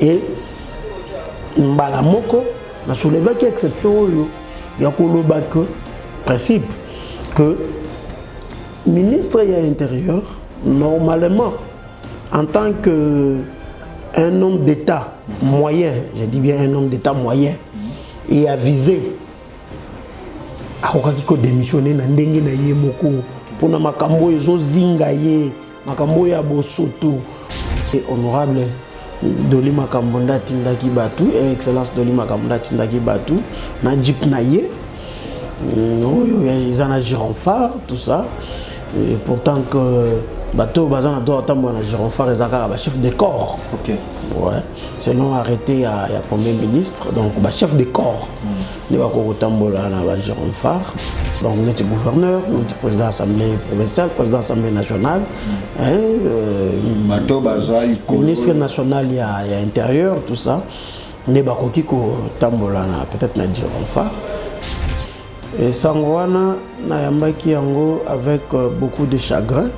Et mbala moko na soulevé qui exception il y a que principe que ministre de l'Intérieur normalement en tant que un homme d'État moyen, je dis bien un homme d'État moyen, et avisé à démissionner na ndenge na ye moko pour na makambo ezo zinga ye makambo ya bosoto. Et honorable Doli Makambonda Tindaki Batu, excellence Doli Makambonda Tindaki Batu, na Jeep Naye, ils en ont Gironphare, tout ça. Et pourtant que bateau bazan doit attendre na Gironphare et Zakara chef de corps. OK. Ouais. Selon arrêté il y a premier ministre donc chef de corps. Il va ko tambola na Gironphare. Donc notre gouverneur, notre président de l'Assemblée provinciale, président de l'Assemblée nationale, ministre national il y a intérieur, tout ça. Ne bakoki ko tambola na peut-être na Gironphare. Et Sangwana na yambaki yango avec beaucoup de chagrin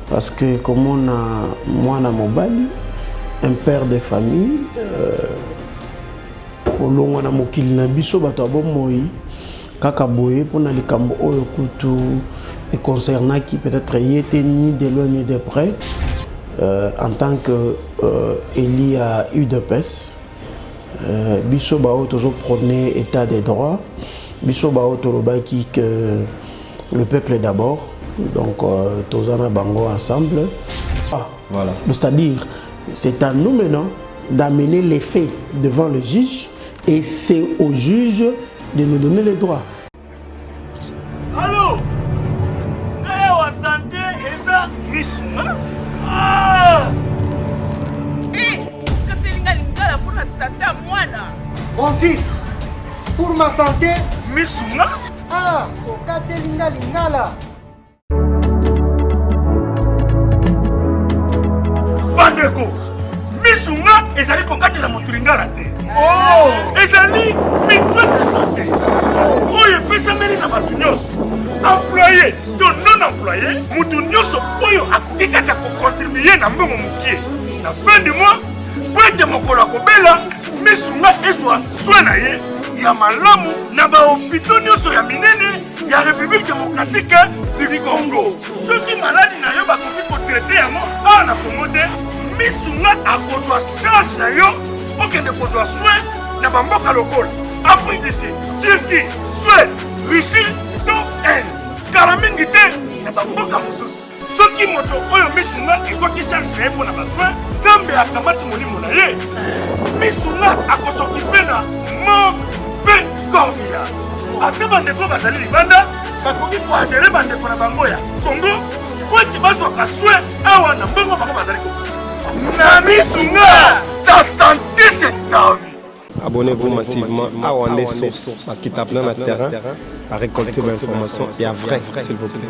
parce que comme on a moi na mobali un père de famille kolonga na mokili na biso bato abomoyi kaka boye pona likambo oyo kutu et concernant qui peut-être y était ni de loin ni de près en tant que il y a eu de pes biso bao toujours prôner état de droit biso bao tolobaki que le peuple d'abord donc tozana bango ensemble voilà c'est-à-dire c'est à nous maintenant d'amener les faits devant le juge et c'est au juge de nous donner les droits. Allô? Kaya wa santé eza misuma? Ah! Eh, katelinga lingala pour la santé à moi là. Mon fils, pour ma santé, Misuma? ah, katelinga lingala. Bandeko, misuma ezali kokatela motu lingala te. Oh, ezali mitwe de santé. Oyo epesameli na bato nyonso. Employé to non employé, motu nyonso oyo akoki kaka kocontribue na mbongo mokie. Na fin du mois, po ete mokolo akobela, misuma ezwa soin na ye ya malamu na bahopitau nyonso ya minene ya République démocratique du Congo. Soki maladi na yo bakoki kotraite yango awa na Congo te, misunga akozwa charge na yo okende kozwa soin na bamboka lokola Afrique du Sud, Turquie, Suède, Russie to Inde. Kala mingi te na bamboka mosusu. Soki moto oyo misunga ezwaki charge na ye mpo na basoin, Nzambe akamati molimo na ye, misunga akosokipe na mauvais corps. Ate bandeko bazali libanda bakoki koadere bandeko na bango ya Congo po ete bazwaka soin awa na mbongo bango bazali kokoki. Na misunga, ta santé c'est ta vie. Abonnez-vous massivement à Wandé Source, qui tape dans le terrain, à récolter vos informations et à vrai, s'il vous plaît.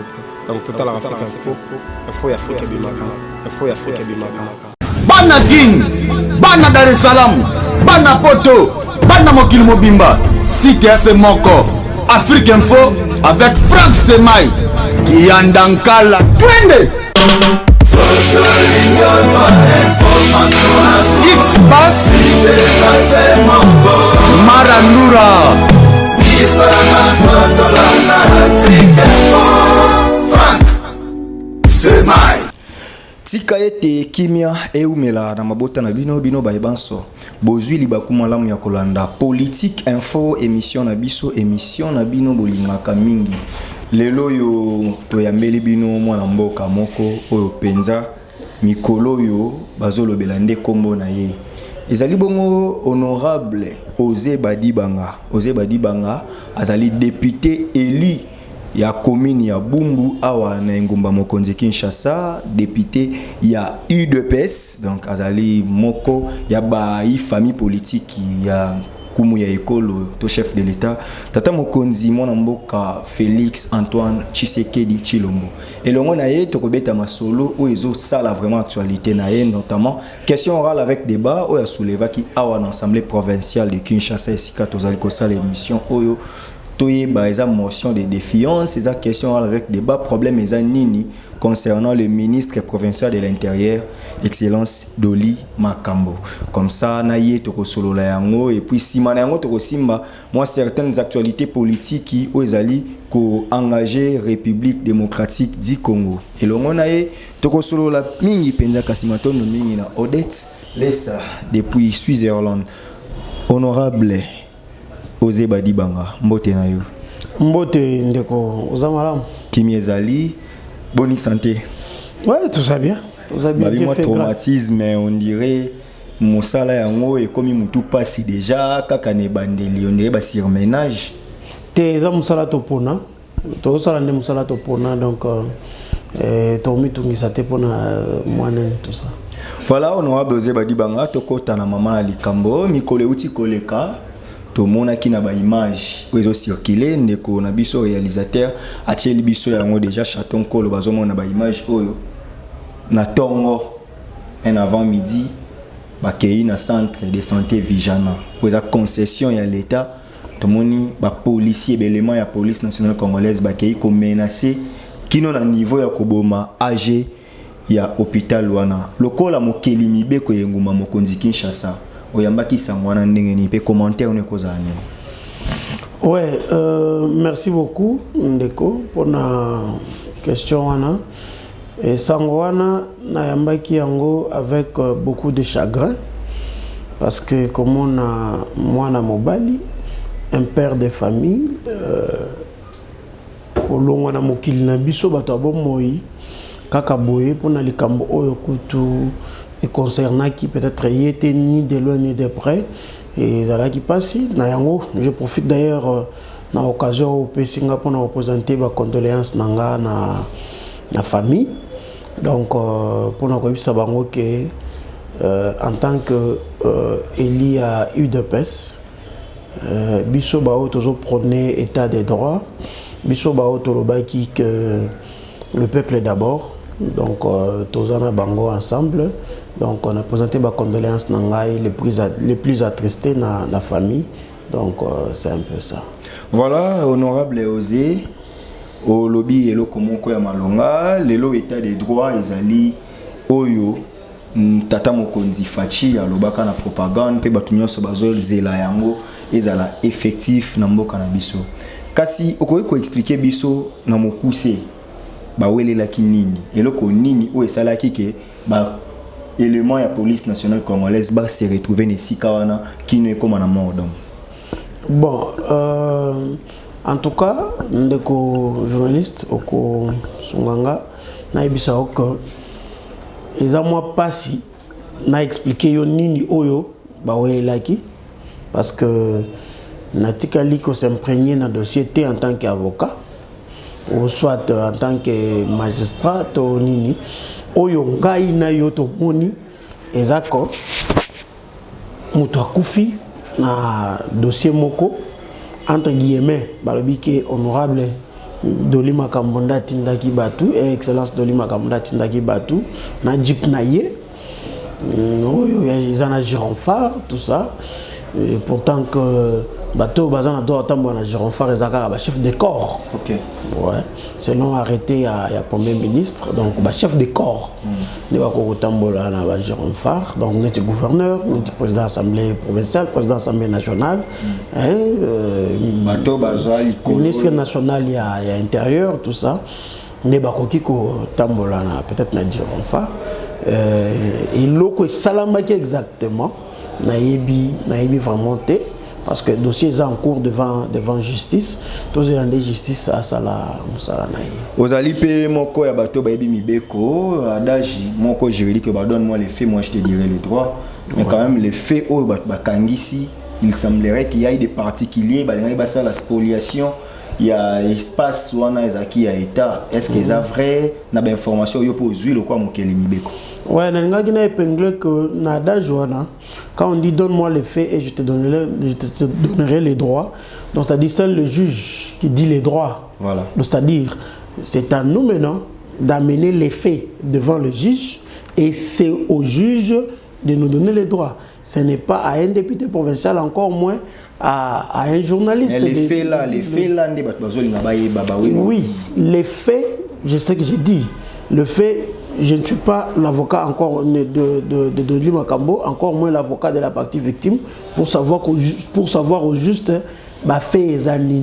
Donc, tout à l'heure, Afrique Info et Afrique Bimaka. Info et Afrique Bimaka. Bana King, Bana Dar es Salaam, Bana Poto, Bana Mokil Mobimba, Site FM Moko, Afrique Info avec Frank Stemai, Yandankala, Twende. X-Bass Marandura Frank Semai tika ete kimia eumela na mabota na bino baebanso bozwi libaku malamu ya kolanda politique info émission na biso émission na bino bolingaka mingi lelo yo toyambeli bino mwana mboka moko oyo penza mikolo yo bazolobela nde kombo na ye ezali bongo honorable Osé Badibanga azali député élu ya commune ya Bumbu awa na ngomba mokonzi Kinshasa, député ya UDPS donc azali moko ya ba famille politique ya kumu ya ekolo to chef de l'état tata mokonzi mwana mboka Félix Antoine Tshisekedi Tshilombo elongo na ye tokobeta masolo o ezo sala vraiment actualité na ye notamment question orale avec débat o ya soulevaki awa na assemblée provinciale de Kinshasa esika tozali ko sala émission oyo toyeba eza motion de défiance eza question orale avec débat problème eza nini concernant le ministre provincial de l'Intérieur, Excellence Doli Makambo. Comme ça, naïe toko solo la yango et puis si manango toko simba, moi certaines actualités politiques qui ozali ko engagé République démocratique du Congo. Et le naïe toko solo la mingi penza kasimaton no mingi na Odette Lessa depuis Switzerland. Honorable Osé Badibanga, mbote na yo. Mbote ndeko ozamalam. Kimi ezali bonne santé. Ouais, tout ça bien. Tout ça bien. Moi traumatisme, on dirait musala yango et comme mutu passe déjà kaka ne bandeli on dirait ba surménage. Te za musala topona. To sala ne musala topona donc to mitungisa te pona mwana tout ça. Voilà, honorable Osé Badibanga tokota na mama na likambo mikole uti koleka. To mona ki na ba image ozo circuler ndeko na biso réalisateur atieli biso yango déjà chaton kolo bazo mona ba image oyo na tongo un avant midi ba kei na centre de santé Vijana oza concession ya l'état to moni ba policier belément ya police nationale congolaise ba kei ko menacer kino na niveau ya koboma AG ya hôpital wana lokola mokeli mibeko yenguma mokonzi Kinshasa. Oyambaki sangwana ndenge ni pe commentaire ne kozanya. Ouais, merci beaucoup Ndeko pour la question wana. Et sangwana na yambaki yango avec beaucoup de chagrin parce que comme on a mwana mobali, un père de famille kolonga na mokili na biso bato abomoi kaka boye pour na likambo oyo kutu et concernant qui peut-être y était ni de loin ni de près et ça qui passe na yango je profite d'ailleurs na occasion au Singapour na représenter ba condoléances nanga na famille donc pour na ko bisa bango que en tant que Eli a eu de pes biso ba auto prôner état de droit biso ba auto lobaki que le peuple d'abord donc tozana bango ensemble. Donc on a présenté ma condoléances nangai les plus attristés dans la famille. Donc c'est un peu ça. Voilà, honorable Osé au lobby elo komoko ya malonga, lelo état des droits ezali oyo tata mokonzi fachi alobaka na propagande pe batu nyonso bazol zela yango ezala effectif na mboka na biso. Kasi okoki ko expliquer biso na mokuse ba welela kinini eloko nini o esalaki ke ba élément de la police nationale congolaise va se retrouver ici qui ne est comme en mort. Bon, en tout cas, ndeko journaliste oko sunganga na ibisa oko eza moi pasi na expliquer yo nini oyo ba welaki parce que natikali ko s'imprégner na dossier T en tant qu'avocat ou soit en tant que magistrat ou nini oyo ngai na yo to moni ezako mutu akufi na dossier moko entre guillemets balobi ke honorable Doli Makambo tindaki batu et excellence Doli Makambo tindaki batu na jeep na ye oyo ya na gironphare tout ça et pourtant que bateau bazana doit attendre na gironphare ezaka ba chef de corps. OK. Ouais, selon arrêté à premier ministre donc ba chef de corps ne va ko tambola na ba gironphare donc notre gouverneur, notre président d'assemblée provinciale, président d'assemblée nationale bateau bazali ministre national il y a intérieur tout ça ne ba ko kiko tambola na peut-être na gironphare et loko salamaki exactement na yebi vraiment té parce que le dossier est en cours devant justice. Tous les gens de justice à Sala Moussala. Ozali pe moko ya bato ba yebi mibeko adage moko juridique ba donne-moi les faits, moi je te dirai les droits. Mais quand même les faits au ba kangisi, il semblerait qu'il y ait des particuliers ba ngai ba ça la spoliation. Il y a espace wana ezaki ya état. Est-ce que c'est vrai na ba information yo po zui le quoi mokeli mibeko? Ouais, n'engagé na épinglé que nada joana. Quand on dit donne-moi les faits et je te donnerai les droits. Donc c'est-à-dire c'est le juge qui dit les droits. Voilà. Donc c'est-à-dire c'est à nous maintenant d'amener les faits devant le juge et c'est au juge de nous donner les droits. Ce n'est pas à un député provincial, encore moins à un journaliste. Les faits là, les faits là, oui, les faits, je sais que j'ai dit. le fait, je ne suis pas l'avocat encore de Denis Makambo, encore moins l'avocat de la partie victime, pour savoir au juste fait les années.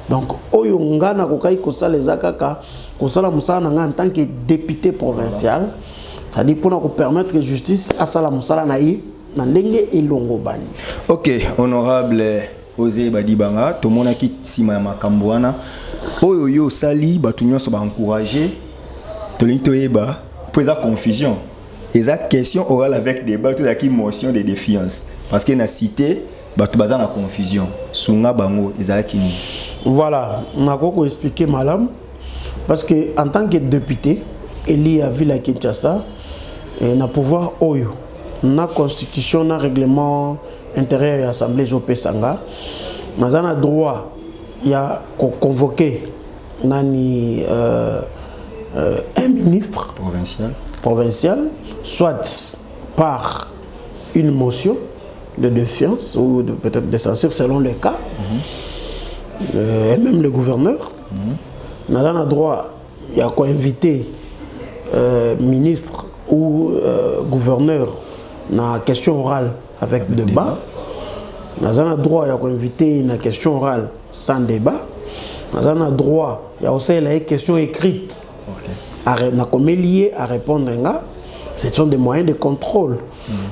Donc, oyo ngana kokai kosala les akaka, kosala musala en tant que député provincial, c'est-à-dire pour permettre que justice à sala musala naï, na ndenge elongo bani. Ok, honorable Osé Badibanga, tout le monde qui sima makambo wana, oyo yo sali batu nyonso ba encourager, to lintoyeba, pour la confusion. Et ça question orale avec débat, tout qui motion de défiance, parce que na cité batu baza na confusion. Sunga bango ezalaki ni. Voilà, on a expliqué madame, parce que en tant que député, Eli a vu la Kinshasa, et na pouvoir oyo, na constitution, na règlement intérieur et assemblée Jopé Sanga, mais on a droit, il y a convoqué nani un ministre provincial, soit par une motion de défiance ou peut-être de censure selon le cas. Et même le gouverneur, on a droit, il y a quoi inviter ministre ou gouverneur dans la question orale avec débat. On a droit, il y a quoi inviter une question orale sans débat. On a droit, il y a aussi la question écrite. On a lié à répondre. Ce sont des moyens de contrôle.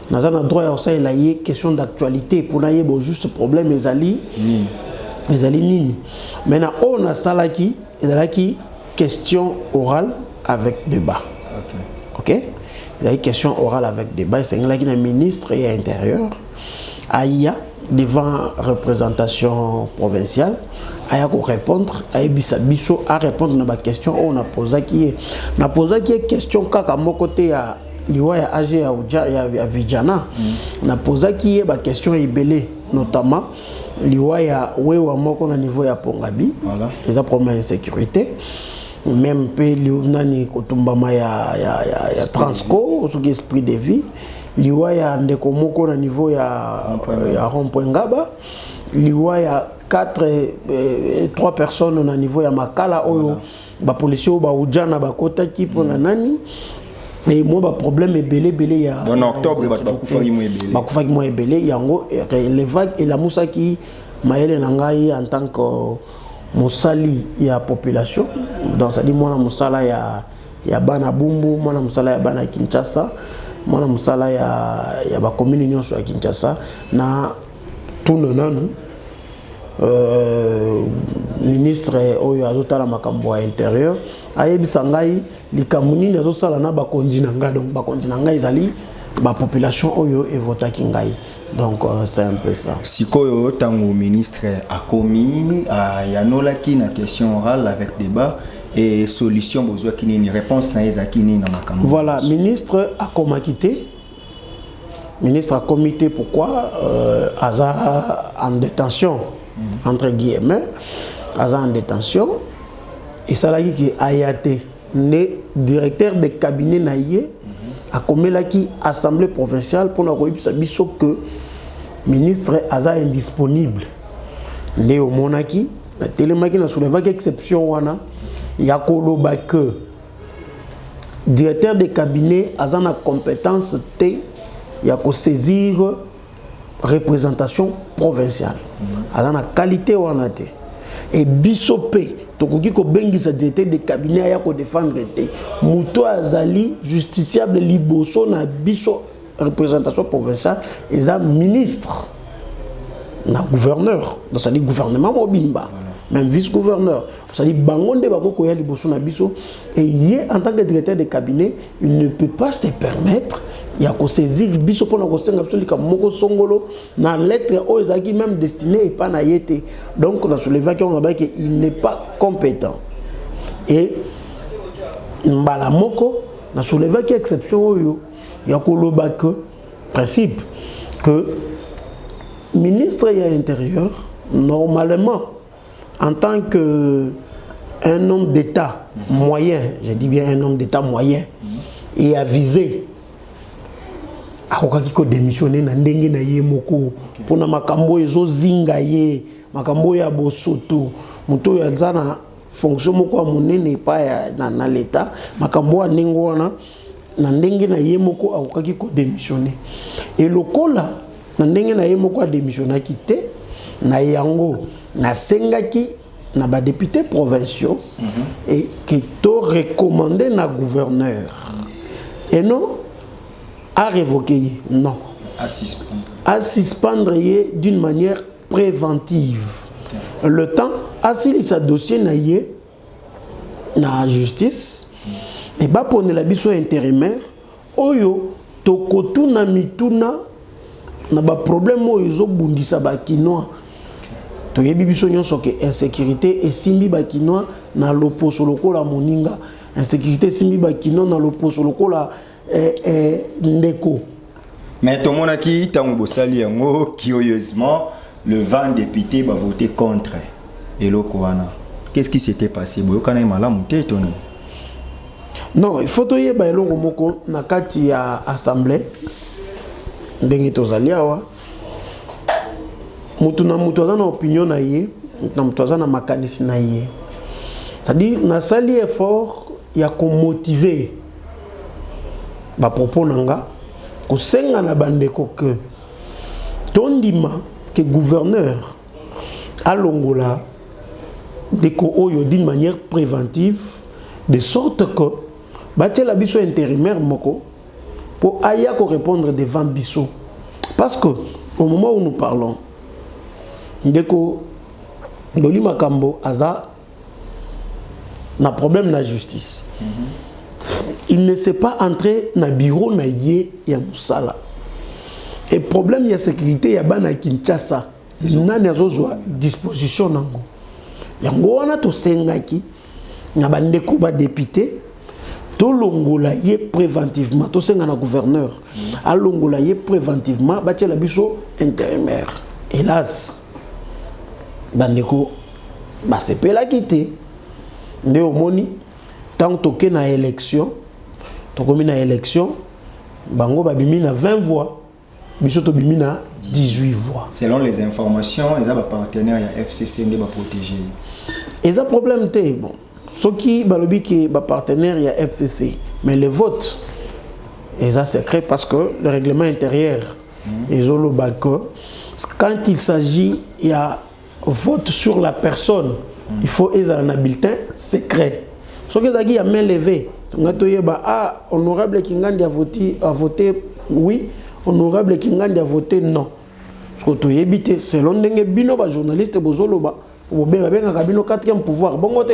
On a droit, il y a aussi la question d'actualité pour n'ailler juste problème les alliés. Les alliés. Maintenant, on a ça qui question orale avec débat. Ok? Il y a une question orale avec débat. C'est là qu'il y a un ministre et un intérieur. Aïe, devant représentation provinciale, aïe, pour répondre, aïe, à répondre à la question. On a posé qui est question kaka mon côté à l'Iwa à AG à Vijana. On a posé qui est la question ibélé, notamment. Liwaya wewa moko na niveau ya Pongabi, les problèmes d'insécurité, même pe nani kotumbama ya Transco, au esprit de vie, liwaya ndeko moko na niveau ya rond-point Ngaba, liwaya 3 personnes na niveau ya Makala oyo ba policier ba ujana ba kota ki pona nani. Et moi, le problème est belé ya. En octobre, bakufaki mo belé yango les vagues et la moussa qui maël nangai en tant que musali ya population. Donc ça dit moi na musala ya bana Bumbu, moi na musala ya bana Kinshasa, moi na musala ya ba commune nyonso ya Kinshasa na tout nanu. Ministre oyo azotala makambo ya intérieur ayebisa ngai likambo nini azosala na bakonzi na ngai, donc bakonzi na ngai ezali ba population oyo evotaki ngai, donc c'est un peu ça. Sikoyo tango ministre a commis yanolaki na question orale avec débat et solution besoin qui ni réponse na ezaki ni na makambo. Voilà, ministre a comité. Ministre a comité pourquoi aza en détention entre guillemets, en détention, et ça là qui Ayate, le directeur de cabinet naïe, a commis là qui assemblée provinciale pour nous dire que ministre Aza indisponible. Léo Monaki, la télémaki n'a soulevé qu'exception wana, il y a que directeur de cabinet Aza na compétence te, il y a qu'à saisir représentation provinciale. Alors la qualité on a été et bisopé tokoki ko bengisa directeur de cabinet ya ko défendre té muto azali justiciable liboso na biso représentation provinciale et ça ministre na gouverneur donc ça dit gouvernement mobimba même vice-gouverneur ça dit bangonde bakoko ya liboso na biso et yé en tant que directeur de cabinet il ne peut pas se permettre. Il y a qu'à saisir biso pour nous senga absolument moko songolo na lettre ozaki même destiné et pas na yete, donc on a soulevé qu'on a que il n'est pas compétent et mbala moko na soulevé que exception oyo ya koloba que principe que ministre de l'Intérieur normalement en tant que un homme d'État moyen, je dis bien un homme d'État moyen et avisé akokaki ko démissionner na ndenge na ye moko pona makambo ezo zinga ye makambo ya bosoto muto ya zana fonction moko ya monene pas na l'état makambo ndingo wana na ndenge na ye moko akokaki ko démissionner et lokola na ndenge na ye moko a démissionner quitté na yango na sengaki na ba députés provinciaux et qui to recommandé na gouverneur et non à révoquer non à suspendre d'une manière préventive le temps asili sa dossier na ye na justice et ba pone la biso intérimaire oyo tokotu na mituna na ba problème oyo zo bundisa ba kinois to yebi biso nyonso ke insécurité estimbi ba kinois na loposo lokola moninga insécurité estimbi ba kinois na loposo lokola ndeko mais tout le monde a qui tango bosali yango curieusement le 20 députés va voter contre Elokoana. Qu'est-ce qui s'était passé? Non, il faut que ba eloko moko na kati ya assemblée ndenge tozali awa mutu na opinion na ye na mutu na makanisi na ye. C'est-à-dire na sali effort ya ko motiver ba propos nanga ko senga na bandeko que tondima que gouverneur à Longola d'une manière préventive de sorte que bâtir la biso intérimaire moko pour aya ko répondre devant biso parce que au moment où nous parlons ndeko Loli Makambo aza na problème na justice il ne s'est pas entré na bureau na ye ya musala et problème ya sécurité ya bana Kinshasa nani azozwa disposition nango yango wana to sengaki na bandeko ba député to longola ye préventivement to senga na gouverneur a longola ye préventivement ba la biso intérimaire hélas bandeko ba sepela kité nde omoni tant toke na élection to komi na élection bango ba bimi na 20 voix biso to bimi na 18 voix. Selon les informations, ils ont partenaire à FCC qui va protéger. Ils ont problème té bon. Ce qui balobi qui ba partenaire à FCC, mais le vote ils ont secret parce que le règlement intérieur ils ont le balcon. Quand il s'agit il y a vote sur la personne, il faut ils ont un bulletin secret. Ce qui est a main levée, honorable Kingandi a voté oui, honorable Kingandi a voté non. Selon les bino journalistes bozoloba bino quatrième pouvoir bongote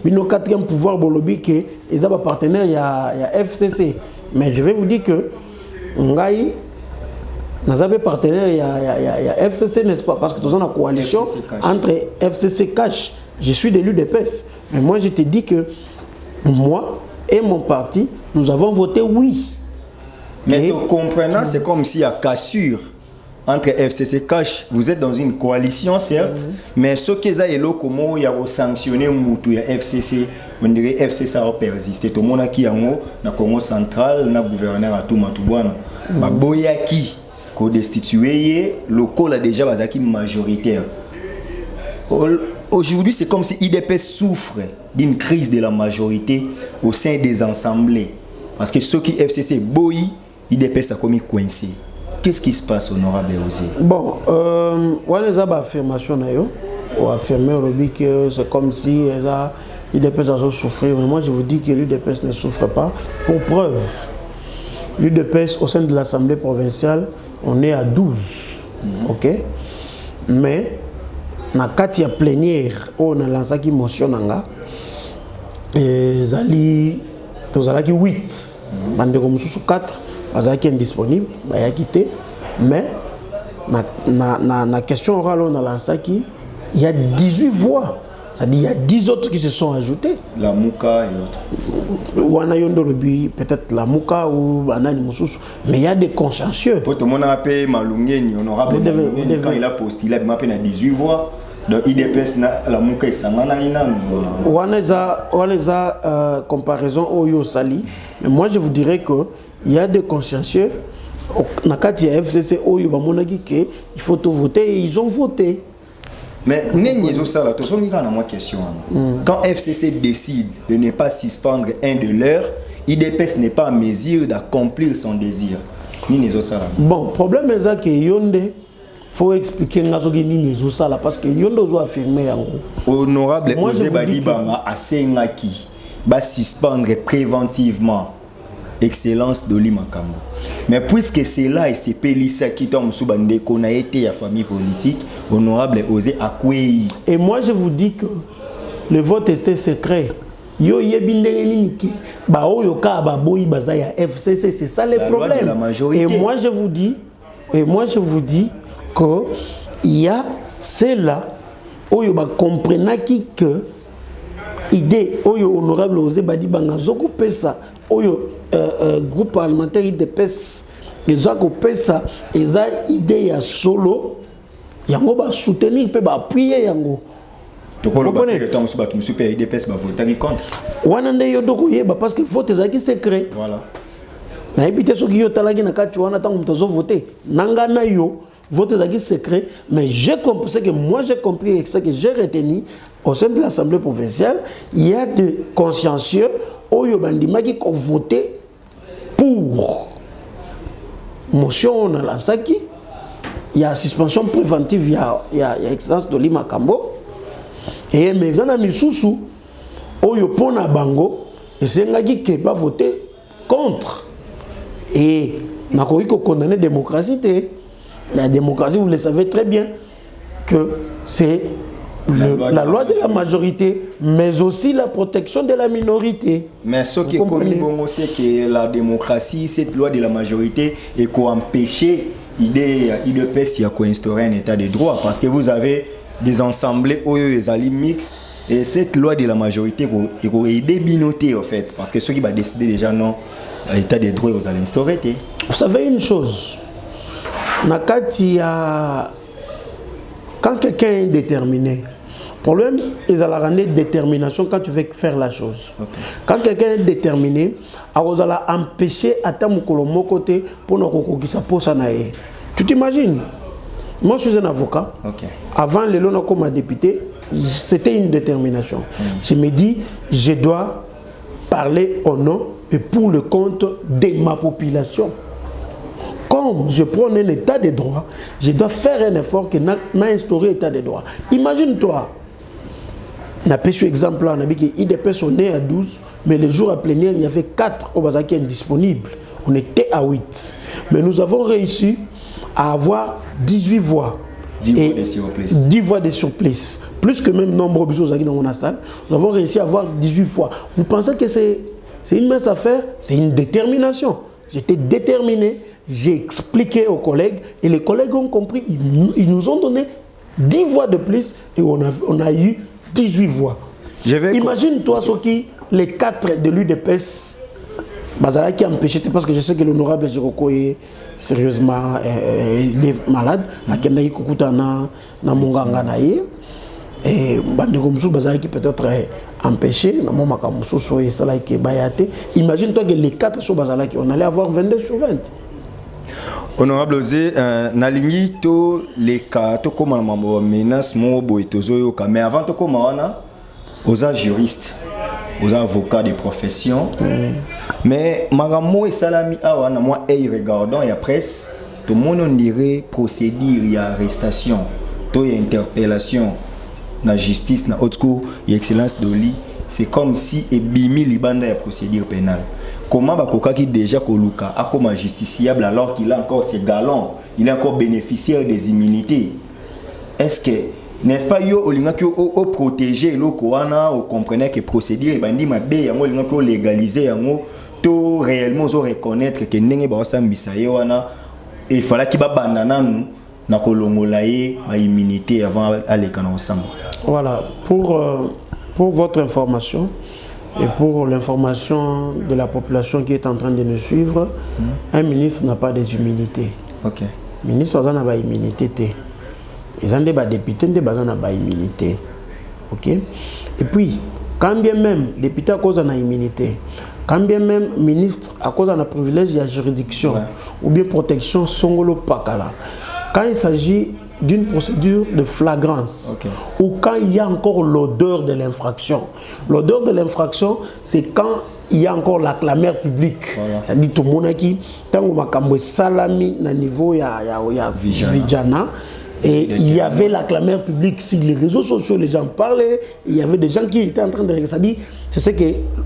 bino quatrième pouvoir bolobi que ils ont partenaire il y a FCC mais je vais vous dire que ngai nazabe partenaire il y a FCC n'est-ce pas parce que tous en coalition entre FCC Cash je suis de l'UDPS mais moi je te dis que moi et mon parti nous avons voté oui mais comprenant c'est comme s'il y a cassure entre FCC Cash, vous êtes dans une coalition certes, mais ce qui est là, comment il y a sanctionné Moutou, il y a FCC, on dirait FCC a persisté. Tout le monde qui est en Congo central, na gouverneur à tout Matouana, Boyaki, qu'on destitué, local a déjà bazaki majoritaire. Aujourd'hui, c'est comme si IDP souffre d'une crise de la majorité au sein des assemblées, parce que ceux qui FCC boyi, IDP ça commis coincé. Qu'est-ce qui se passe, honorable Osé? Bon, on a des affirmations, on a affirmé que c'est comme si l'UDPS a souffert. Mais moi, je vous dis que l'UDPS ne souffre pas. Pour preuve, l'UDPS au sein de l'Assemblée provinciale, on est à 12. Ok? Mais, dans la plénière, on a lancé une motion, et Zali, 8. Bandeko 4. Qui est indisponible, il a quitté. Mais, la question orale, on a lancé il y a 18 voix. C'est-à-dire il y a 10 autres qui se sont ajoutés. La Mouka et autres. Ou peut-être la Mouka ou Banani Moussous. Mais il y a des consciencieux. Pour tout le monde a payé Malungeni, honorable Malungeni, quand il a postulé, il a payé 18 voix. Donc IDPS, la Mouka et Sangana. On a des comparaisons au Yosali. Mais moi je vous dirais que il y a des consciencieux, il FCC, il faut tout voter et ils ont voté. Mais ça là, tout ça on a moi question. Quand FCC décide de ne pas suspendre un de leurs, IDPS n'est pas en mesure d'accomplir son désir. Bon, problème est ça que Yonde faut expliquer ça parce que Yonde doit affirmer en gros. Honorable Osé Badibanga a Sengaki va suspendre préventivement Excellence Doli Makambo. Mais puisque c'est là et c'est Pélissa qui tombe sous bande qu'on a été à famille politique, honorable Osé Akwei. Et moi je vous dis que le vote était secret. Yo yebindeniki ba oyoka ba boyi bazaya FCC, c'est ça le problème. Et moi je vous dis que il y a cela oyo ba comprenaki que idée oyo honorable Osé Badibanga zoko pesa oyo groupe parlementaire IDPS ezako pesa eza idée ya solo yango ba soutenir pe ba appuyer yango. Parce que le vote est secret. Voilà. Vote est secret, mais j'ai compris ce que moi j'ai compris et ce que j'ai retenu au sein de l'Assemblée provinciale, il y a des consciencieux qui ont voté pour motion à la Saki, il y a suspension préventive, il y a Excellence Doli Makambo. Et mes amis sous oyo pona bango et c'est ngaki qui va voter contre et n'a pas condamner la démocratie. La démocratie, vous le savez très bien que c'est la loi de la majorité, mais aussi la protection de la minorité. Mais ce qui est connu, c'est que la démocratie, cette loi de la majorité, est qu'on empêcher l'idée de instaurer un état de droit, parce que vous avez des assemblées où les alliés mixtes et cette loi de la majorité qui a aidé binoter en fait parce que ceux qui vont décider déjà non l'état de droit aux alliés instaurés. Vous savez une chose, Nakati a quand quelqu'un est déterminé, le problème est à la rendre détermination quand tu veux faire la chose. Okay. Quand quelqu'un est déterminé, il va empêcher à ta mon côté pour ne pas sa pose. Tu t'imagines? Moi, je suis un avocat. Okay. Avant le long comme député, c'était une détermination. Je me dis, je dois parler au nom et pour le compte de ma population. Comme je prends un état de droit, je dois faire un effort que m'a instauré l'état de droit. Imagine-toi, on a pris exemple, on a dit qu'il y a des personnes nées à 12, mais le jour à plénière, il y avait 4 au bazar qui étaient indisponibles. On était à 8. Mais nous avons réussi à avoir 18 voix. 10 voix de surplus. Plus que même nombre de choses dans la salle. Nous avons réussi à avoir 18 voix. Vous pensez que c'est une mince affaire? C'est une détermination. J'étais déterminé, j'ai expliqué aux collègues et les collègues ont compris. Ils nous ont donné 10 voix de plus et on a eu 18 voix. Imagine-toi ce qui, les 4 de l'UDPS, Bazala qui a empêché, parce que je sais que l'honorable Jiroko est sérieusement il est malade, Akendaki Kukuta na Munganga naïe, et Bandekomsou Bazala qui peut-être empêché, na Makamusu Soye Sala qui est bayate. Imagine-toi que les 4 sur Bazala qui on allait avoir 22 sur 20. Honorable Osé, nalingi to les cas to comme la menace mo boitozo mais avant to comme on a aux juristes, aux avocats de profession. Mais Maramo et Salami awana moi et regardant et presse tout le monde on dirait procédure il y a arrestation, to y interpellation na justice na haute cour et excellence Doli, c'est comme si et bimi libanda ya procédure pénale. Comment Bakoka qui déjà Koluka a comme un justiciable alors qu'il a encore ses galons, il est encore bénéficiaire des immunités. Est-ce que, n'est-ce pas, yo olinga ki o protéger lo koana, o comprenez que procédure bandi mabe yango olinga ki légaliser yango to réellement zo reconnaître que ndenge ba sambisa yo wana il fallait qu'il ba bandana nous na kolongola ye ba immunité avant aller kana ensemble. Voilà, pour votre information et pour l'information de la population qui est en train de nous suivre, un ministre n'a pas des immunités. Ok. Le ministre n'a pas d'immunité. Ils ont des députés qui n'ont pas d'immunité. Ok. Et puis, quand bien même député à cause de l'immunité, quand bien même ministre à cause de la privilège de la juridiction, ou bien protection songolo pakala, quand il s'agit d'une procédure de flagrance, ou quand il y a encore l'odeur de l'infraction. L'odeur de l'infraction, c'est quand il y a encore la clameur publique. C'est-à-dire tout le monde qui, tant que je salami na niveau ya Vijana, et il y avait la clameur publique sur les réseaux sociaux, les gens parlaient, il y avait des gens qui étaient en train de regarder. C'est-à-dire, c'est ce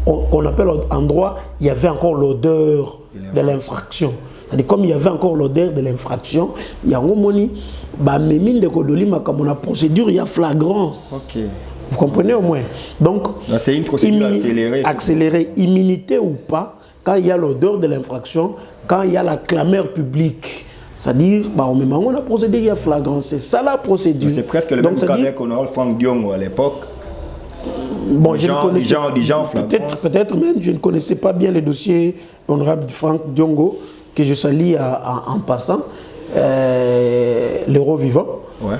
qu'on appelle en droit, il y avait encore l'odeur de l'infraction. C'est-à-dire, comme il y avait encore l'odeur de l'infraction, il y a un moment, mine de Kodoli, comme on a procédure, il y a flagrance. Vous comprenez au moins? Donc, c'est une procédure accélérée. Accélérée, immunité ou pas, quand il y a l'odeur de l'infraction, quand il y a la clameur publique. C'est-à-dire, au même moment, on a procédé, il y a flagrance. C'est ça la procédure. C'est presque le même cas avec honorable Franck Diongo à l'époque. Bon, je ne connaissais peut-être même, je ne connaissais pas bien le dossier honorable Franck Diongo, que je salue en passant, l'héros vivant,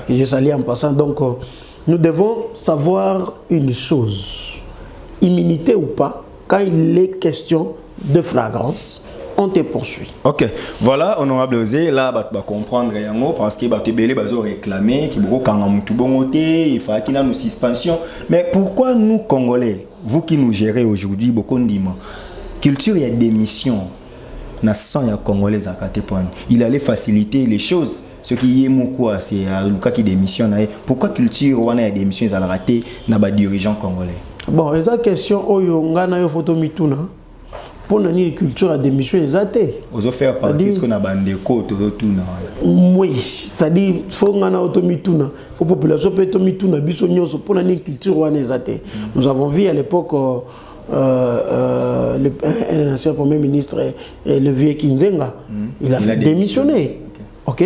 que je salue en passant. Donc, nous devons savoir une chose, immunité ou pas, quand il est question de flagrance, on te poursuit. Ok, voilà, honorable Osé, là, tu vas comprendre parce que tu as réclamé qu'il il faut qu'il y ait une suspension. Mais pourquoi nous, Congolais, vous qui nous gérez aujourd'hui, beaucoup de culture, il y a des missions. Il allait faciliter les choses. Ce qui est quoi, c'est le cas qui démissionne. Pourquoi culture, on a des missions, ils ont raté dans les dirigeants congolais? Bon, les question, on a une photo mituna. Pour la culture à démission, ils ont raté. Vous avez fait partie de ce qu'on a bandé côte. Oui, c'est-à-dire, il faut qu'on ait automituna. Il faut que la population puisse automituna. Pour la culture, on a raté. Nous avons vu à l'époque. Un ancien premier ministre, le vieux Kinzenga, il avait démissionné. Ok,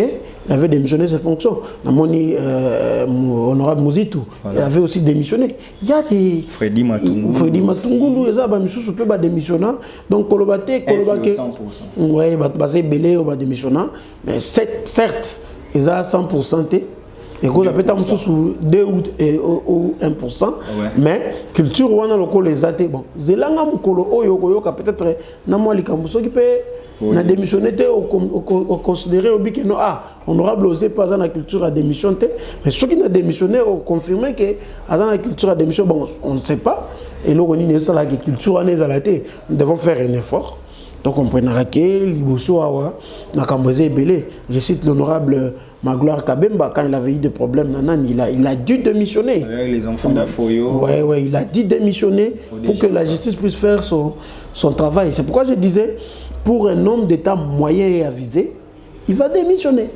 il avait démissionné ses fonctions. Honorable Mouzitou, il avait aussi démissionné. Il y a des. Freddy Matungulu, ils ont démissionné. Donc, Kolobate, 100%. Oui, il belé au démissionné. Mais certes, ils ont 100%. Et qu'on appelle sous 2 ou 1%, mais culture ou on a les athées. Bon, Zelanga Mukolo Oyo peut-être Namwali Kambuso qui peut na démissionné au considéré au bique non honorable osé pas dans la culture à démissionner, mais ceux qui n'a démissionné ont confirmé que dans la culture à démission, bon, on ne sait pas. Et là on dit ça la culture on est à la tête. Nous devons faire un effort. Donc on prendra que Liboso Awa, Nakambozé Belé. Je cite l'honorable Magloire Kabemba, quand il avait eu des problèmes, il a dû démissionner. Avec les enfants d'Afoyo. Oui, il a dû démissionner pour que la justice puisse faire son travail. C'est pourquoi je disais, pour un homme d'État moyen et avisé, il va démissionner.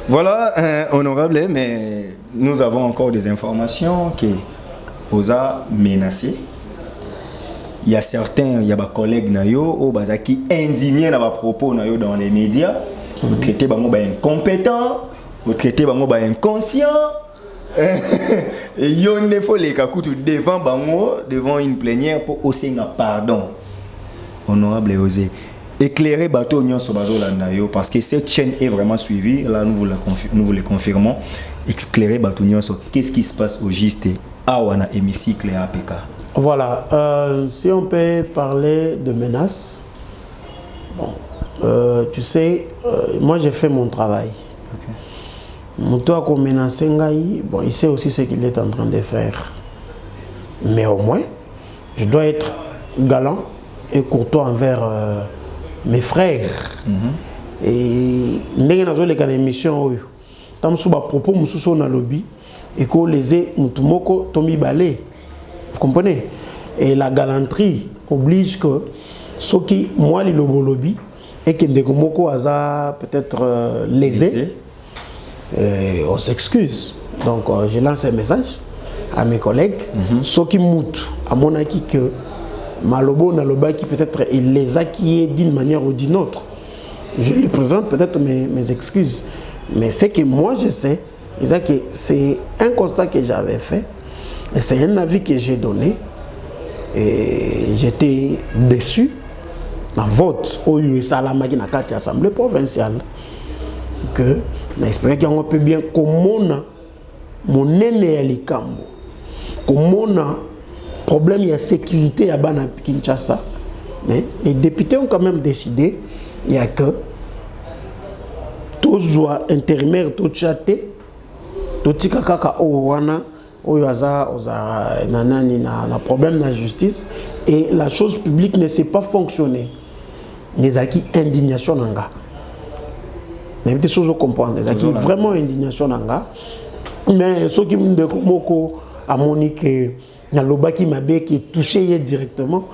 Voilà, honorable, mais nous avons encore des informations qui vous a menacé. Il y a certains, il y a des collègues qui sont indignés dans les propos dans les médias. Vous traitez les incompétents, vous traitez les inconscients. Et il y a des fois les kakoutou devant une plénière pour aussi un pardon. Honorable Osé, éclairer bateau Union Sobazo parce que cette chaîne est vraiment suivie. Là, nous vous le confirmons. Éclairer bateau Union qu'est-ce qui se passe au GST à Wana hémicycle et APK. Voilà, si on peut parler de menaces, bon, tu sais, moi j'ai fait mon travail. Toi, qu'on menace bon, il sait aussi ce qu'il est en train de faire. Mais au moins, je dois être galant et courtois envers mes frères. Et nous avons des émissions, nous avons propos dans le lobby et qu'on les ait, nous avons balé. Vous comprenez? Et la galanterie oblige que ceux qui, moi, les lobby, et que des gomoko hasard peut-être lésés, on s'excuse. Donc, je lance un message à mes collègues. Ceux qui moutent, à mon avis, que Malobo Naloba qui peut-être les acquiert d'une manière ou d'une autre. Je lui présente peut-être mes excuses. Mais ce que moi je sais, c'est un constat que j'avais fait. Et c'est un avis que j'ai donné et j'étais déçu. Dans vote au Salama qui n'a qu'à l'Assemblée provinciale que j'espère qu'on peut bien comment mon aîné à l'Ikambo, comment problème de sécurité à Bana Kinshasa. Mais les députés ont quand même décidé il y a que tous les intérimaires, tous chaté totika kaka o wana oyo aza na problème de justice et la chose publique ne sait pas fonctionner. Les acquis indignation nanga. Mais des choses à comprendre. Les acquis vraiment indignation nanga. Mais ce qui me dit que à Monique na lobaki mabe qui est touché directement.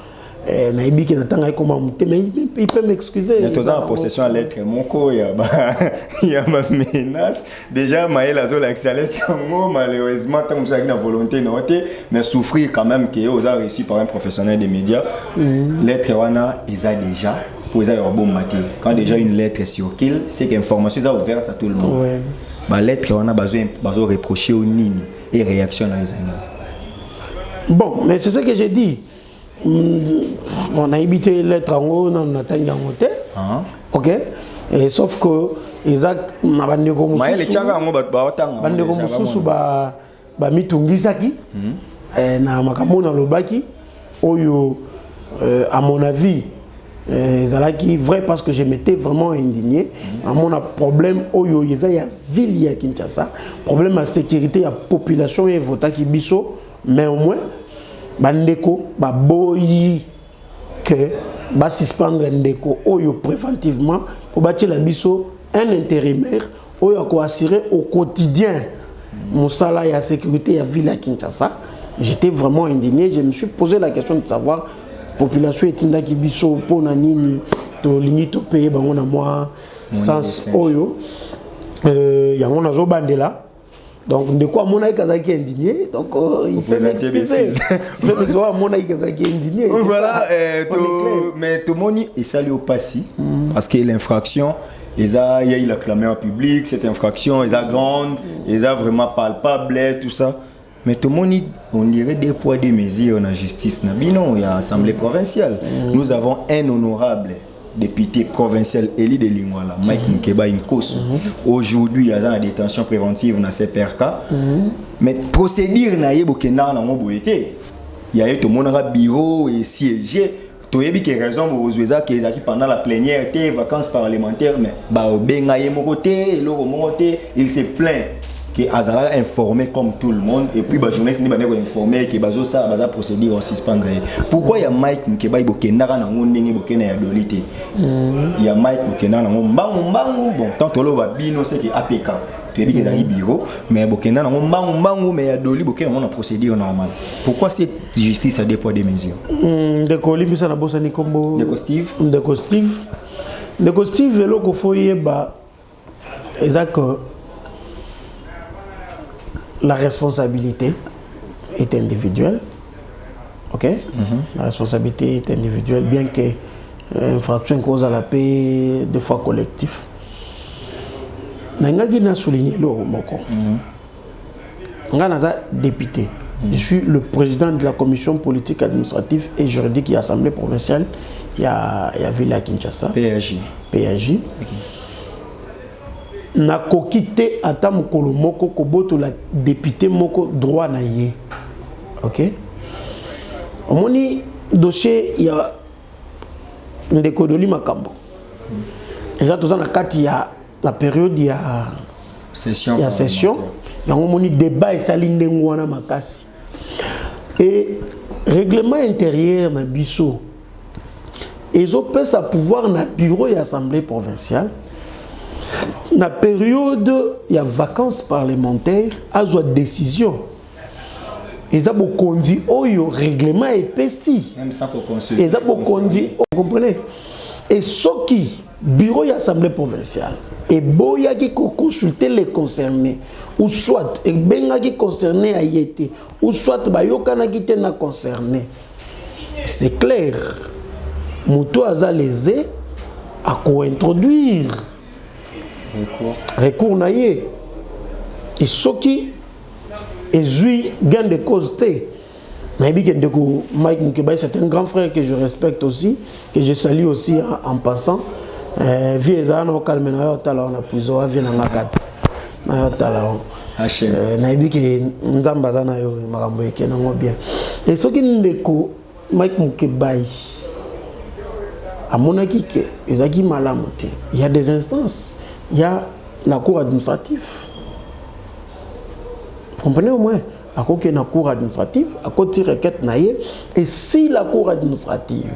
Na ibi qui n'attend pas comment mais il peut m'excuser. Il y a en possession à lettre moko il y a ma menace déjà Maël a l'accès à lettre malheureusement tant que ça na volonté noté mais souffrir quand même que aux a reçu par un professionnel des médias lettre wana ils a déjà pour ça bon maté quand déjà une lettre circule c'est que information est ouverte à tout le monde ba lettre wana besoin reprocher au nini et réaction dans les années. Bon mais c'est ce que j'ai dit. On a évité lettre en haut, on a atteint en haut. Ok. Et sauf que Isaac n'a pas de gomme. Mais les tchaga en haut, bah de gomme sous bah mitungisaki. Na makamu na lobaki. Oyo à mon avis, zalaki vrai parce que je m'étais vraiment indigné. À mon problème oyo il y a ville à Kinshasa. Problème à sécurité, à population et votaki biso, mais au moins. Bandeko baboyi que ba suspendre ndeko oyo préventivement pour bâtir la biso un intérimaire oyo ko assurer au quotidien musala ya sécurité ya ville à Kinshasa. J'étais vraiment indigné, je me suis posé la question de savoir population etinda ki biso pona nini to lingi to payer bango na moi sans oyo yango nazo bandela. Donc, de quoi mon aïkazaki est indigné, donc il peut m'excuser. Il peut me dire mon aïkazaki est indigné. Voilà, mais tout le monde est salué au passé parce que l'infraction, il y a eu la clameur publique, cette infraction, ils a grande, ils a vraiment palpable, tout ça. Mais tout le monde, on dirait des poids, des mesures dans la justice. Non, il y a l'Assemblée provinciale. Nous avons un honorable député provincial Eli de Lingwala, Mike Mukeba Inkoso. Aujourd'hui, il y a une détention préventive dans CPRK. Mais procédure na yebokena na ngoboyete. Il y a eu tout le monde à bureau et siégé. Tu as vu que raison pour vous que pendant la plénière, les vacances parlementaires, mais il se plaint que Azala informé comme tout le monde et puis les journalistes sont informés que ça va procédure en suspendre. Pourquoi il y a Mike Mukeba Ibokena na ngondenge bokena ya dolité. Il y a Mike Mukena na ngombangu bon tant que va bino c'est que APK. Tu as dit que dans le bureau mais bokena na ngombangu mais ya doli bokena na procédure normale. Pourquoi cette justice a des poids des mesures? De Kolimbisa na bossa ni kombo de Steve eloko foye ba exact. La responsabilité est individuelle, ok? La responsabilité est individuelle, bien que l'infraction cause à la paix, des fois collectif. Nangagi n'a souligné le moko. Nganaza député. Je suis le président de la commission politique, administrative et juridique de l'Assemblée provinciale. Il y a Ville à Kinshasa. PAJ. Okay. Na kokite ata mokolo moko koboto la député moko droit na ye. OK? Omoni dossier ya ndeko doli makambo. Déjà tout na kati ya la période ya session. Ya session. Ya omoni débat esali ndengo wana makasi. Et règlement intérieur na biso. Ezo pesa pouvoir na bureau ya assemblée provinciale. La période, il y a vacances parlementaires, à une décision. Ils ont conduit au règlement épaissi. Même sans consulter. Ils ont conduit, vous comprenez? Et ce qui, bureau de l'Assemblée provinciale, et boya qui consulter les concernés, ou soit, et benga qui concerné a été, ou soit, bayokana qui était concerné. C'est clair. Mouto a lésé à co-introduire. Recours naïe et ce qui est gain de cause T. Mike Mukeba, c'est un grand frère que je respecte aussi, que je salue aussi en passant. Viezana au calme na tala on a plusieurs vie na ngakati. Na tala on. Na ibi ke nzamba zana yo makambo yake na ngo bien. Et ce qui ndeko Mike Mukeba à mon avis que ezaki malamu te. Il y a des instances. Il y a la cour administrative. Vous comprenez au moins? À quoi qu'il y a une cour administrative, à quoi il y a une requête naïe, et si la cour administrative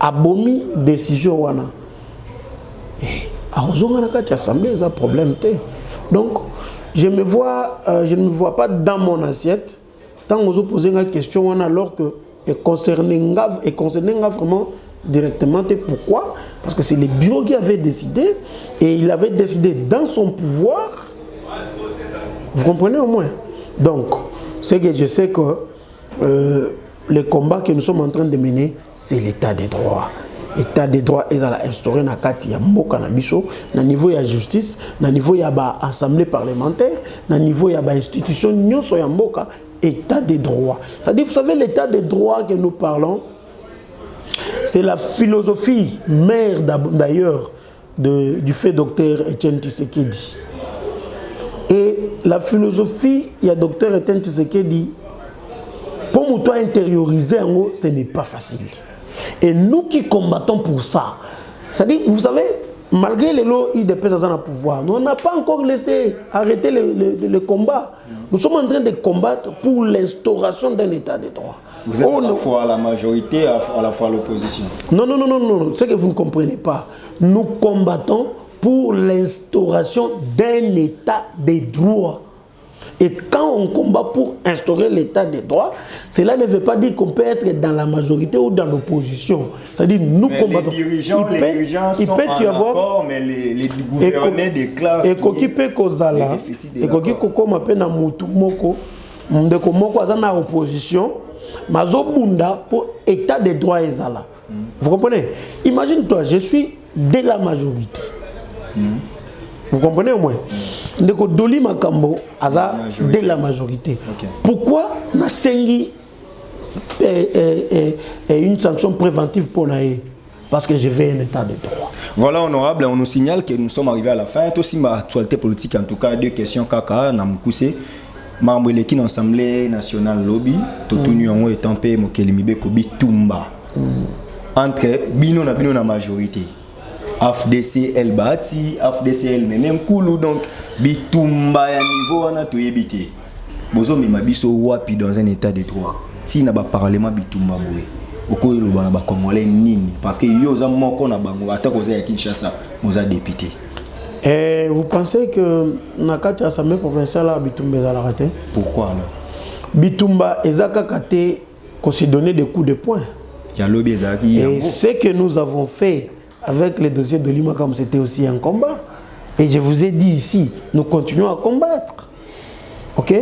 a bomi décision wana, à l'Assemblée, il y a un problème. Donc, je ne me vois pas dans mon assiette tant que vous posez une question alors que concernant vraiment directement. Pourquoi? Parce que c'est le bureau qui avait décidé et il avait décidé dans son pouvoir. Vous comprenez au moins? Donc, c'est que je sais que le combat que nous sommes en train de mener, c'est l'état des droits. L'état des droits est instauré dans le niveau de la justice, dans le niveau de l'Assemblée parlementaire, dans le niveau de l'institution, état des droits. C'est-à-dire, vous savez, l'état des droits que nous parlons, c'est la philosophie mère d'ailleurs du fait docteur Etienne Tshisekedi. Et la philosophie, il y a docteur Etienne Tshisekedi, pour nous intérioriser, ce n'est pas facile. Et nous qui combattons pour ça, c'est-à-dire, vous savez, malgré les lois IDP dans le pouvoir, nous n'a pas encore laissé arrêter le combat. Nous sommes en train de combattre pour l'instauration d'un état de droit. Vous êtes à la fois à la majorité, à la fois à l'opposition. Non, c'est que vous ne comprenez pas. Nous combattons pour l'instauration d'un état de droit. Et quand on combat pour instaurer l'état des droits, cela ne veut pas dire qu'on peut être dans la majorité ou dans l'opposition. C'est-à-dire nous combattons. Les dirigeants sont en accord, mais les gouverneurs déclarent et qui peut kozala et qui comme appelle na mutu moko ndeko moko azana opposition mazobunda pour état des droits ezala. Vous comprenez? Imagine-toi, je suis de la majorité. Vous comprenez au moins? Ndeko Doli Makambo aza de la majorité. Okay. Pourquoi Nasengi une sanction préventive pour naïe? Parce que je veux un état de droit. Voilà, honorable, on nous signale que nous sommes arrivés à la fin. Et aussi ma actualité politique, en tout cas, deux questions kaka namukuse. Membre de l'Assemblée nationale lobby, Totunu Yango étant payé Mokelimibe Bitumba. Entre Bino na Bino na majorité. AFDC El Bati, AFDC El même Koulou, donc Bitumba ya niveau on a tout évité. Bozo mema biso wapi dans un état de droit. Si na ba parlement Bitumba boye. Oko yelo bana ba congolais nini parce que yo za moko na bango ata ko za ya Kinshasa, moza député. Et vous pensez que Nakati Assemblée provinciale à Bitumba za la raté? Pourquoi alors? Bitumba ezaka kate qu'on s'est donné des coups de poing. Il y a lobby ezaki. Et ce que nous avons fait avec les dossiers de Lima comme c'était aussi un combat. Et je vous ai dit ici, nous continuons à combattre. Ok?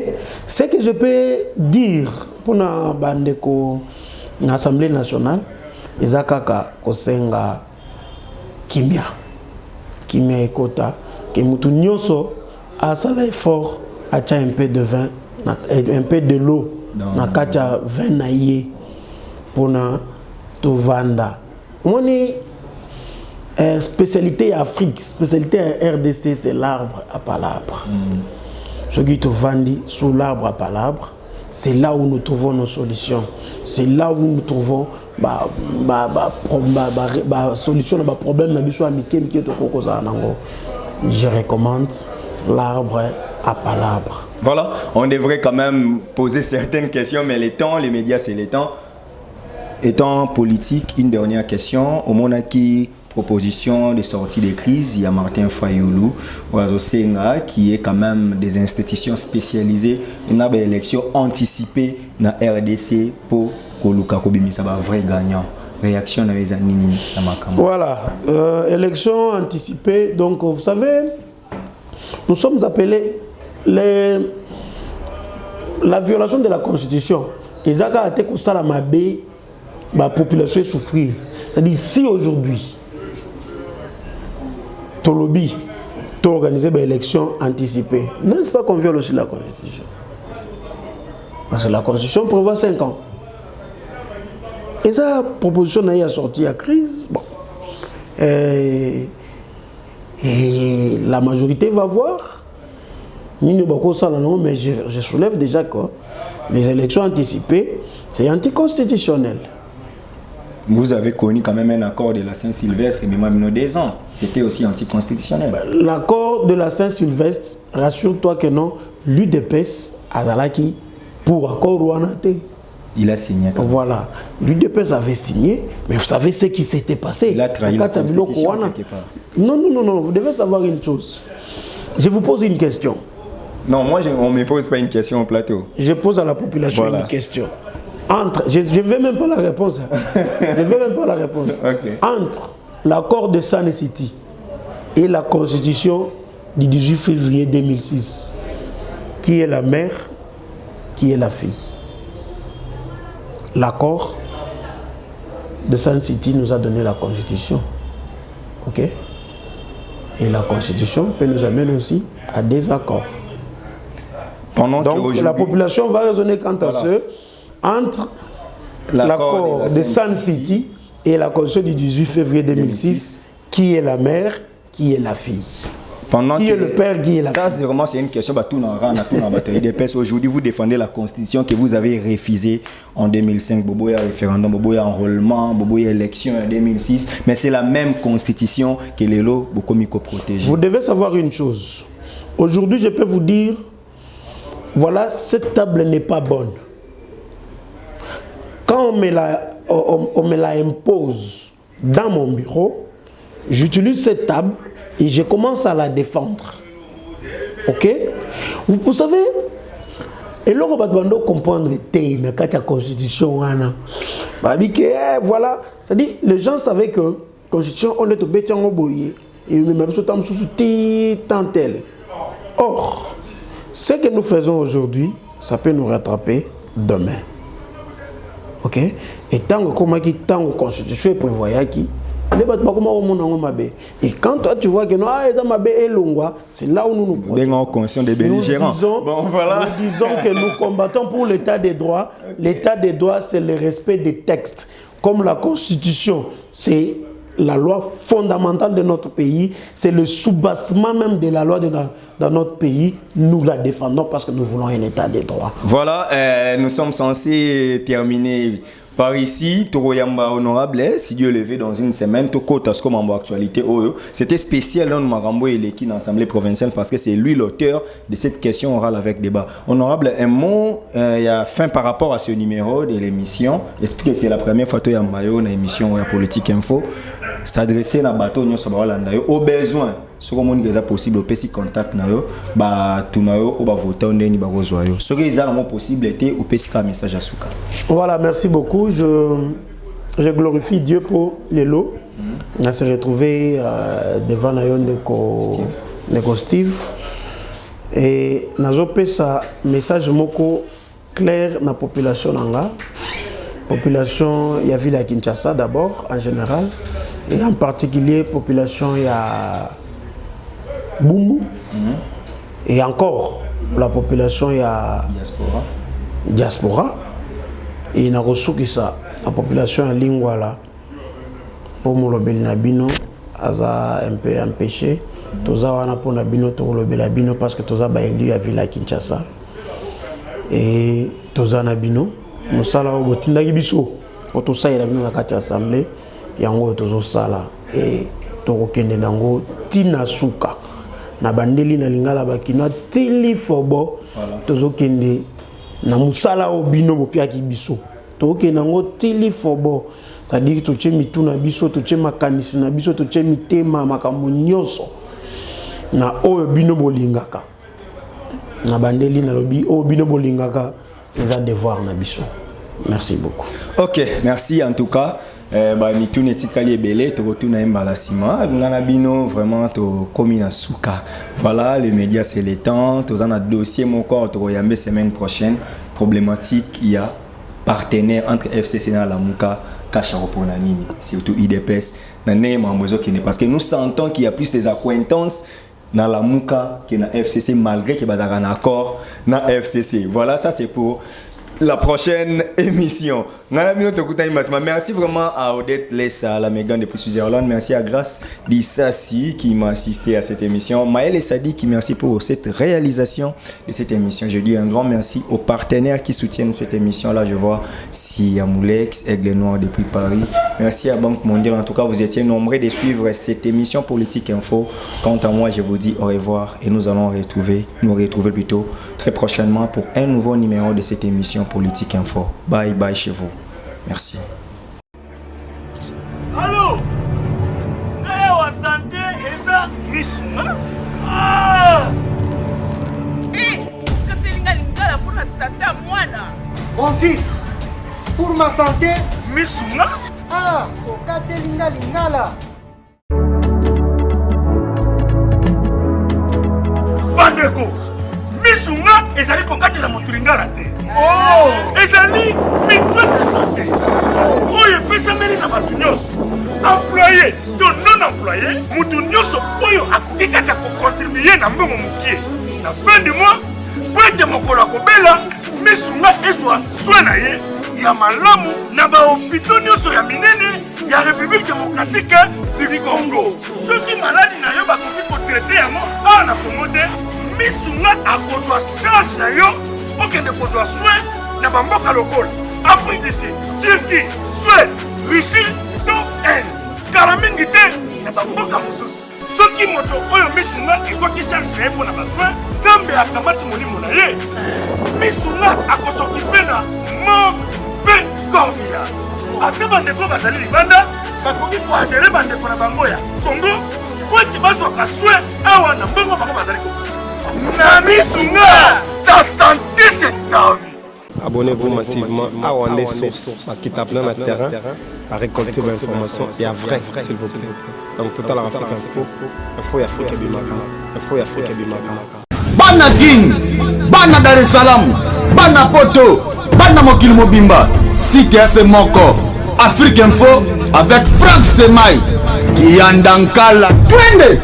Ce que je peux dire pour l'Assemblée nationale, Ezakaka Kosenga Kimia. Kimia Ekota, que Moutou Nyoso a ça effort, a un peu de vin, un peu de l'eau, na kacha vin naïe pour na to vanda. Spécialité Afrique, spécialité RDC, c'est l'arbre à palabre. Ce qui te vendit sous l'arbre à palabre, c'est là où nous trouvons nos solutions. C'est là où nous trouvons solution à problème. Je recommande l'arbre à palabre. Voilà, on devrait quand même poser certaines questions, mais les temps, les médias, c'est les temps. Étant politique, une dernière question. Au moment qui proposition de sortie de crise, il y a Martin Fayoulou, qui est quand même des institutions spécialisées. Il y a une élection anticipée dans la RDC pour que Luka Kobimi soit un vrai gagnant. Réaction dans les années. Voilà, élection anticipée. Donc, vous savez, nous sommes appelés la violation de la Constitution. Ils ont été pour ça la population souffrir. C'est-à-dire, si aujourd'hui, ton lobby, tu organisé une élection anticipée, n'est-ce pas qu'on viole aussi la Constitution? Parce que la Constitution prévoit 5 ans. Et sa proposition a sorti à crise. Bon. Et la majorité va voir. Mais je soulève déjà que les élections anticipées, c'est anticonstitutionnel. Vous avez connu quand même un accord de la Saint-Sylvestre, mais même 2 ans. C'était aussi anticonstitutionnel. L'accord de la Saint-Sylvestre, rassure-toi que non, l'UDPS a Zalaki pour accord Rouanate. Il a signé. Voilà. L'UDPS avait signé, mais vous savez ce qui s'était passé. Il a trahi la Constitution quelque part. Non, vous devez savoir une chose. Je vous pose une question. Non, moi, on ne me pose pas une question au plateau. Je pose à la population une question. Je ne veux même pas la réponse. Je ne veux même pas la réponse. Okay. Entre l'accord de Sun City et la constitution du 18 février 2006, qui est la mère, qui est la fille? L'accord de Sun City nous a donné la constitution. Ok? Et la constitution peut nous amener aussi à des accords. Donc la population va raisonner quant à ce entre l'accord de Sun City et la constitution du 18 février 2006, qui est la mère, qui est la fille. Qui est le père, qui est la fille. Ça, c'est vraiment une question. Aujourd'hui, vous défendez la constitution que vous avez refusée en 2005. Bobo, il y a référendum, Bobo, il y a enrôlement, Bobo, il y a élection en 2006. Mais c'est la même constitution que les lots Bokomiko protégés. Vous devez savoir une chose. Aujourd'hui, je peux vous dire, voilà, cette table n'est pas bonne. Quand on me la impose dans mon bureau, j'utilise cette table et je commence à la défendre. Ok? Vous savez, et là, on va comprendre la constitution. Voilà. C'est-à-dire, les gens savaient que la constitution, on est au bétian au boyer. Et même sous tant tel. Or, ce que nous faisons aujourd'hui, ça peut nous rattraper demain. Ok? Et tant que la constitution est prévoyée qui, et quand toi tu vois que non, c'est là où nous nous disons que nous combattons pour l'état des droits. L'état des droits, c'est le respect des textes. Comme la Constitution, c'est la loi fondamentale de notre pays, c'est le soubassement même de la loi dans notre pays. Nous la défendons parce que nous voulons un état des droits. Voilà, nous sommes censés terminer par ici. Toroyamba honorable, si Dieu le veut, dans une semaine, Tokotas comme en actualité. C'était spécial dans Marambo et l'équipe dans l'Assemblée provinciale parce que c'est lui l'auteur de cette question orale avec débat. Honorable, un mot, il y a fin par rapport à ce numéro de l'émission. Est-ce que c'est la première fois que tu as dans l'émission Politique Info? S'adresser à bateau au besoin ce qui est possible au petit contact ce qui est possible au petit message à Souka. Voilà, merci beaucoup. Je glorifie Dieu pour les lots. On s'est retrouvé devant Neko Steve et nazo pesa message moko clair na population nanga. Population ya ville à Kinshasa d'abord en général. Et en particulier, population, il y a Bumbu. Et encore, la population, il y a diaspora. Et il y a ça. La population, il y a là. Pour Molobel Nabino, Aza un peu empêché. Toza wana pour Nabino, Torobel Nabino, parce que Toza ba élu à Villa Kinshasa. Et Toza Nabino, Moussala Obotinda Gibiso. Pour tout ça, il y a une assemblée. Yango tozo sala et tokokende nango tina suka na bandeli na lingala bakina tili fobo tozo kende na musala obino bopiaki biso tokokende nango tili fobo ça dit to che mituna biso to che makanisi na biso to che mitema makambo nyonso na oyo bino bolingaka na bandeli na lobi oyo bino bolingaka eza devoir na biso. Merci beaucoup. Ok, merci en tout cas. Mitune tikali ebele to retourna embalasima ngana bino vraiment to komina suka. Voilà, les médias c'est le temps, to za na dossier mon corps to yambe semaine prochaine problématique il y a partenaire entre FCC na la Muka Kacharopona nini surtout IDPS na nema mwezo kine parce que nous sentons qu'il y a plus des acquaintances dans la Muka que na FCC malgré que bazaka na accord na FCC. Voilà, ça c'est pour la prochaine émission. Merci vraiment à Odette Lessa, la Mégane depuis Switzerland. Merci à Grace Dissassi qui m'a assisté à cette émission. Maël Essadi qui merci pour cette réalisation de cette émission. Je dis un grand merci aux partenaires qui soutiennent cette émission. Là, je vois Siamoulex, Aigle Noir depuis Paris. Merci à Banque Mondiale. En tout cas, vous étiez nombreux de suivre cette émission Politique Info. Quant à moi, je vous dis au revoir et nous allons nous retrouver plutôt très prochainement pour un nouveau numéro de cette émission Politique Info. Bye bye chez vous. Merci. Allô? Kaya wa santé eza misuma? Ah! Katelinga lingala pour la sata mwana. Mon fils, pour ma santé. Misuma? Ah, Katelinga lingala. Bandeko, misuma ezali kokatela moto lingala te. Ezali mitwe de santé. Oyo epesameli na bato nyonso. Employé to non employé, moto nyonso oyo akoki kaka kocontribue na mbongo mokie. Na fin du mois, po ete mokolo akobela, misunga ezwa soin na ye ya malamu na bahopitau nyonso ya minene ya République démocratique du Congo. Soki maladi na yo bakoki kotraite yango awa na Congo te, misunga akozwa charge na yo okende kozwa soin na bamboka lokola Afrique du Sud, Turquie, Suède, Russie to Inde. Kala mingi te na bamboka mosusu. Soki moto oyo misunga ezwaki charge na ye mpo na basoin, Nzambe akamati molimo na ye, misunga akosokipe na mpe korbia. Ate bandeko bazali libanda bakoki koadere bandeko na bango ya Congo po ete bazwaka soin awa na mbongo bango bazali na misunga. Ta santé, c'est ta vie. Abonnez-vous massivement à Wandé Source, qui tape dans le terrain, à récolter vos informations et à vrai, s'il vous plaît. Donc, Total Afrique Info, Info Afrique Bimaka, Info Afrique Bimaka. Bana King, Bana Dar es Salaam, Bana Poto, Bana Mokil Mobimba, Site FM Moko, Afrique Info avec Frank Stemai, Yandankala, Twende.